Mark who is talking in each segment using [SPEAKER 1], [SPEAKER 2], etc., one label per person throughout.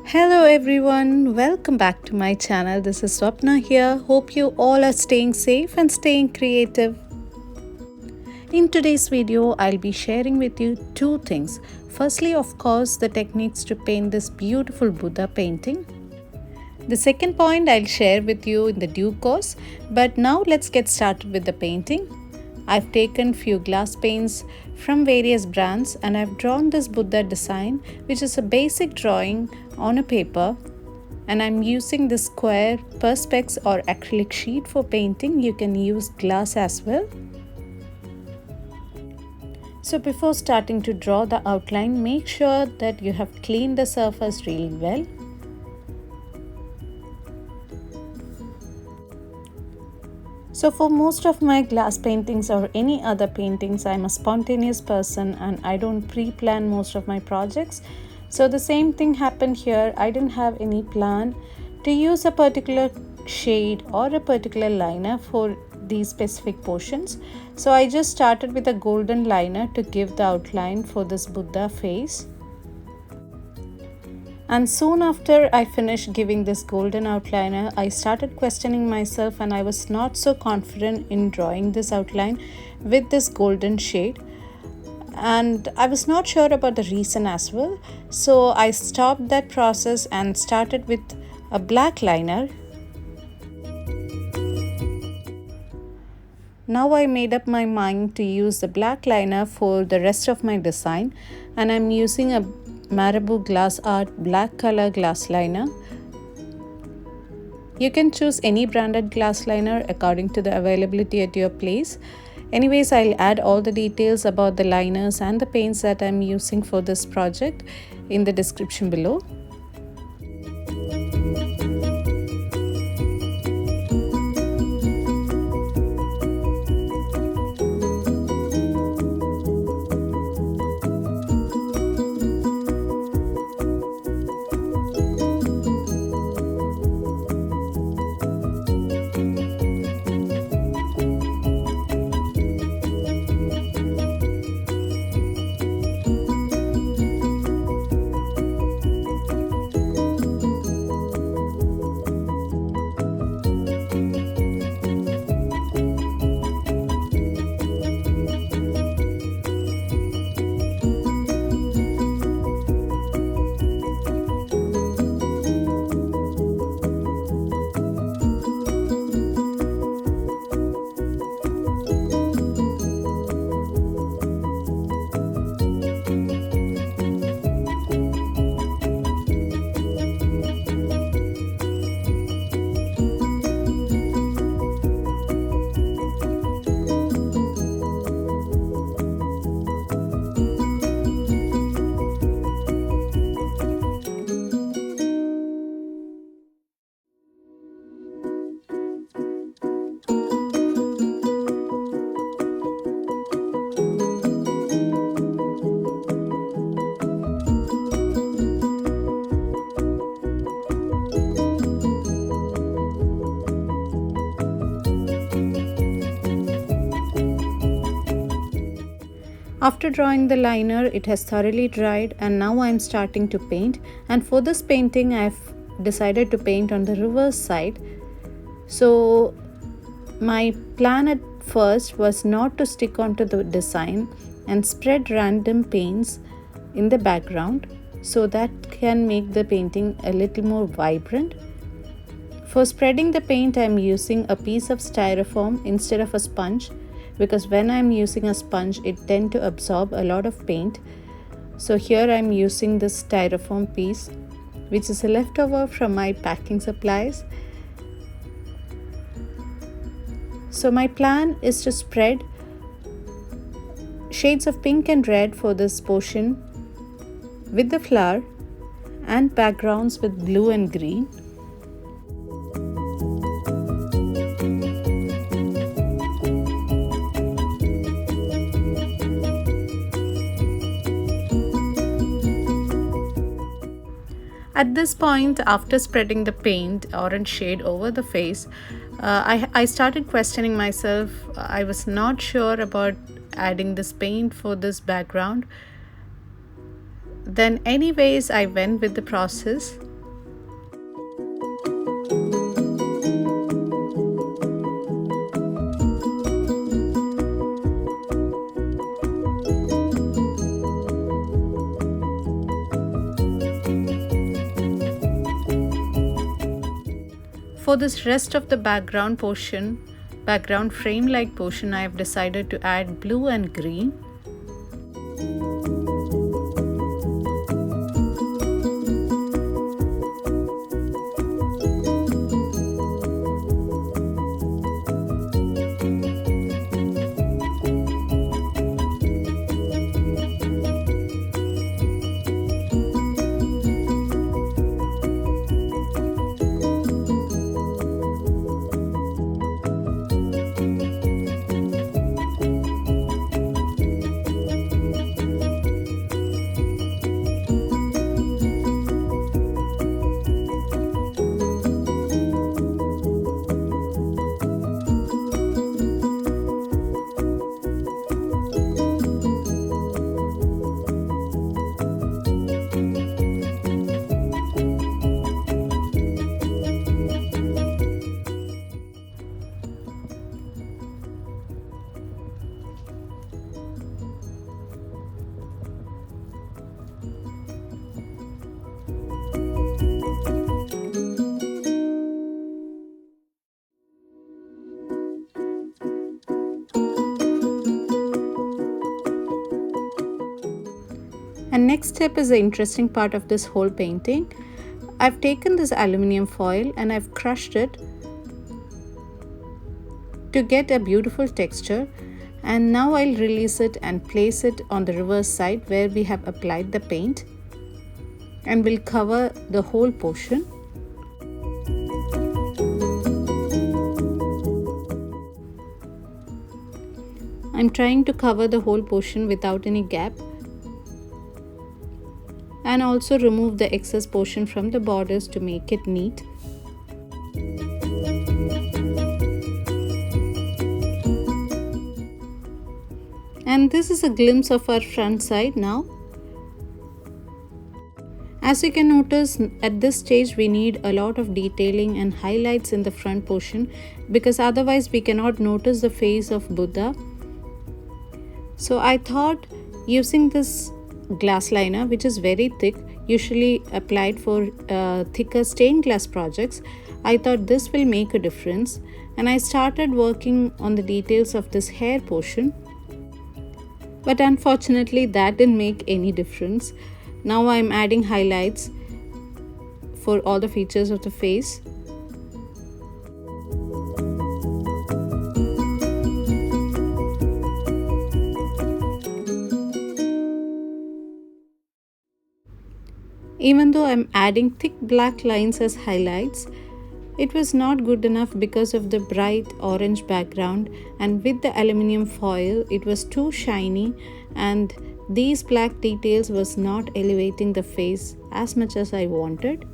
[SPEAKER 1] Hello everyone, welcome back to my channel. This is Swapna here. Hope you all are staying safe and staying creative. In today's video, I'll be sharing with you two things. Firstly, of course, the techniques to paint this beautiful Buddha painting. The second point I'll share with you in the due course, but now let's get started with the painting. I've taken few glass paints from various brands and I've drawn this Buddha design, which is a basic drawing on a paper, and I'm using this square perspex or acrylic sheet for painting. You can use glass as well. So before starting to draw the outline, make sure that you have cleaned the surface really well. So for most of my glass paintings or any other paintings, I'm a spontaneous person and I don't pre-plan most of my projects. So the same thing happened here. I didn't have any plan to use a particular shade or a particular liner for these specific portions. So I just started with a golden liner to give the outline for this Buddha face. And soon after I finished giving this golden outliner, I started questioning myself and I was not so confident in drawing this outline with this golden shade. And I was not sure about the reason as well. So I stopped that process and started with a black liner. Now I made up my mind to use the black liner for the rest of my design, and I'm using a Marabu Glass Art black color glass liner. You can choose any branded glass liner according to the availability at your place. Anyways, I'll add all the details about the liners and the paints that I'm using for this project in the description below. After drawing the liner, it has thoroughly dried and now I am starting to paint. And for this painting, I've decided to paint on the reverse side. So my plan at first was not to stick onto the design and spread random paints in the background, so that can make the painting a little more vibrant. For spreading the paint, I am using a piece of styrofoam instead of a sponge, because when I'm using a sponge it tends to absorb a lot of paint. So here I'm using this styrofoam piece, which is a leftover from my packing supplies. So my plan is to spread shades of pink and red for this portion with the flower and backgrounds with blue and green. At this point, after spreading the paint orange shade over the face, I started questioning myself. I was not sure about adding this paint for this background. Then anyways, I went with the process for this rest of the background frame like portion, I have decided to add blue and green. And next step is the interesting part of this whole painting. I've taken this aluminium foil and I've crushed it to get a beautiful texture, and now I'll release it and place it on the reverse side where we have applied the paint, and we'll cover the whole portion. I'm trying to cover the whole portion without any gap, and also remove the excess portion from the borders to make it neat. And this is a glimpse of our front side now. As you can notice, at this stage we need a lot of detailing and highlights in the front portion, because otherwise we cannot notice the face of Buddha. So I thought using this glass liner, which is very thick, usually applied for thicker stained glass projects, I thought this will make a difference, and I started working on the details of this hair portion. But unfortunately that didn't make any difference. Now I'm adding highlights for all the features of the face. Even though I'm adding thick black lines as highlights, it was not good enough because of the bright orange background, and with the aluminium foil it was too shiny, and these black details was not elevating the face as much as I wanted.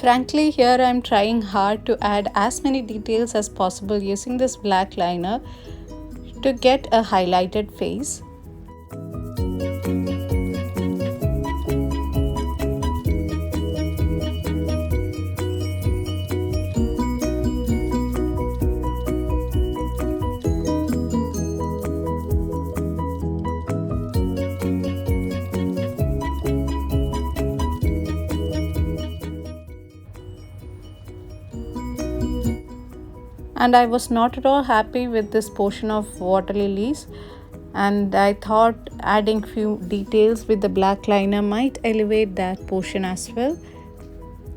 [SPEAKER 1] Frankly, here I am trying hard to add as many details as possible using this black liner to get a highlighted face. And I was not at all happy with this portion of water lilies, and I thought adding few details with the black liner might elevate that portion as well.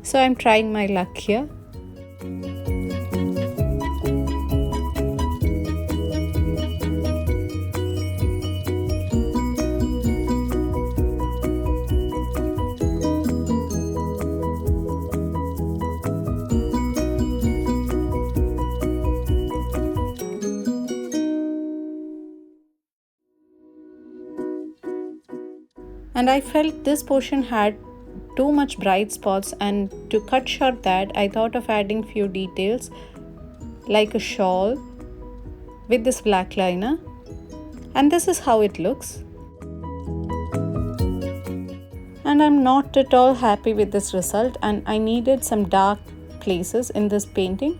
[SPEAKER 1] So I'm trying my luck here. And I felt this portion had too much bright spots, and to cut short that, I thought of adding few details like a shawl with this black liner, and this is how it looks. And I'm not at all happy with this result, and I needed some dark places in this painting.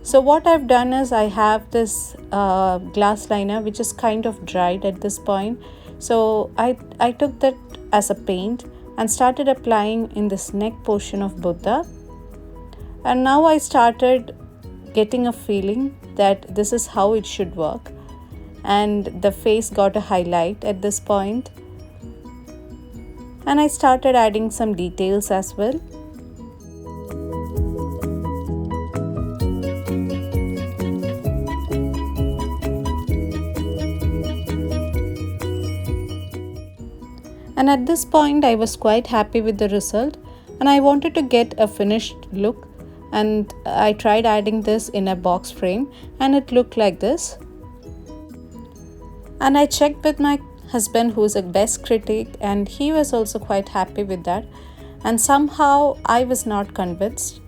[SPEAKER 1] So what I've done is I have this glass liner which is kind of dried at this point. So I took that as a paint and started applying in this neck portion of Buddha. And now I started getting a feeling that this is how it should work. And the face got a highlight at this point. And I started adding some details as well. And at this point I was quite happy with the result and I wanted to get a finished look, and I tried adding this in a box frame and it looked like this. And I checked with my husband, who is a best critic, and he was also quite happy with that, and somehow I was not convinced.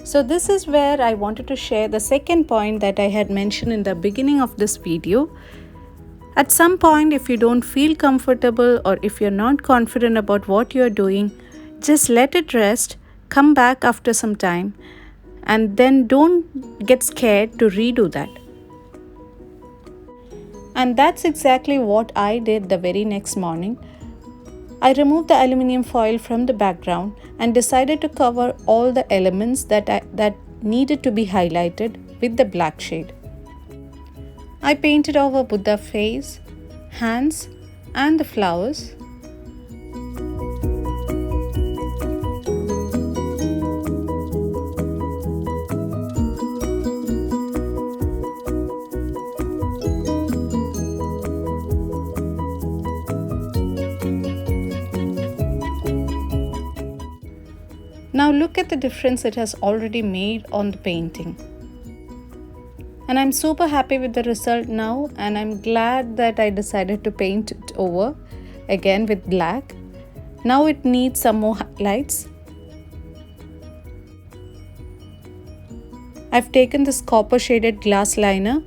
[SPEAKER 1] So this is where I wanted to share the second point that I had mentioned in the beginning of this video. At some point, if you don't feel comfortable or if you're not confident about what you're doing, just let it rest, come back after some time, and then don't get scared to redo that. And that's exactly what I did the very next morning. I removed the aluminium foil from the background and decided to cover all the elements that needed to be highlighted with the black shade. I painted over Buddha face, hands, and the flowers. Now look at the difference it has already made on the painting. And I'm super happy with the result now, and I'm glad that I decided to paint it over again with black. Now it needs some more highlights. I've taken this copper shaded glass liner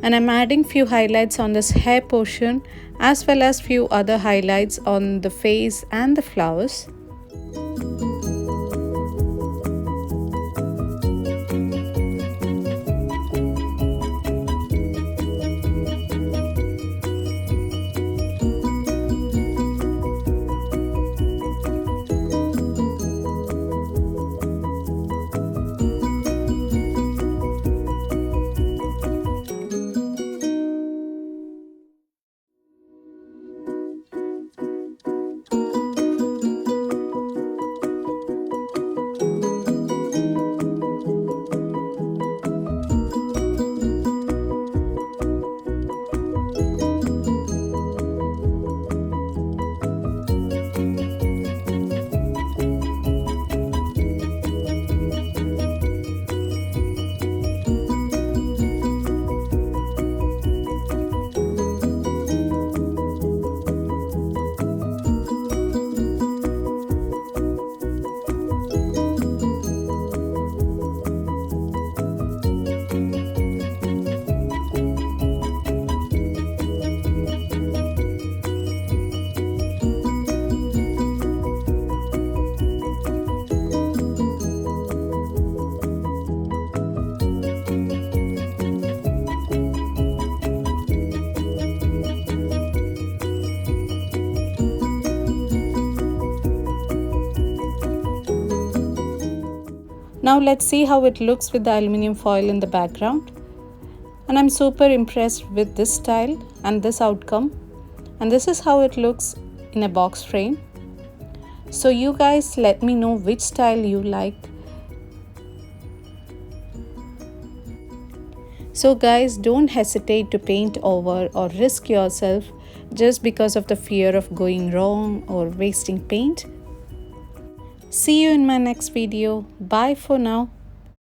[SPEAKER 1] and I'm adding few highlights on this hair portion as well as few other highlights on the face and the flowers. Now let's see how it looks with the aluminium foil in the background. And I'm super impressed with this style and this outcome. And this is how it looks in a box frame. So you guys let me know which style you like. So guys, don't hesitate to paint over or risk yourself just because of the fear of going wrong or wasting paint. See you in my next video. Bye for now.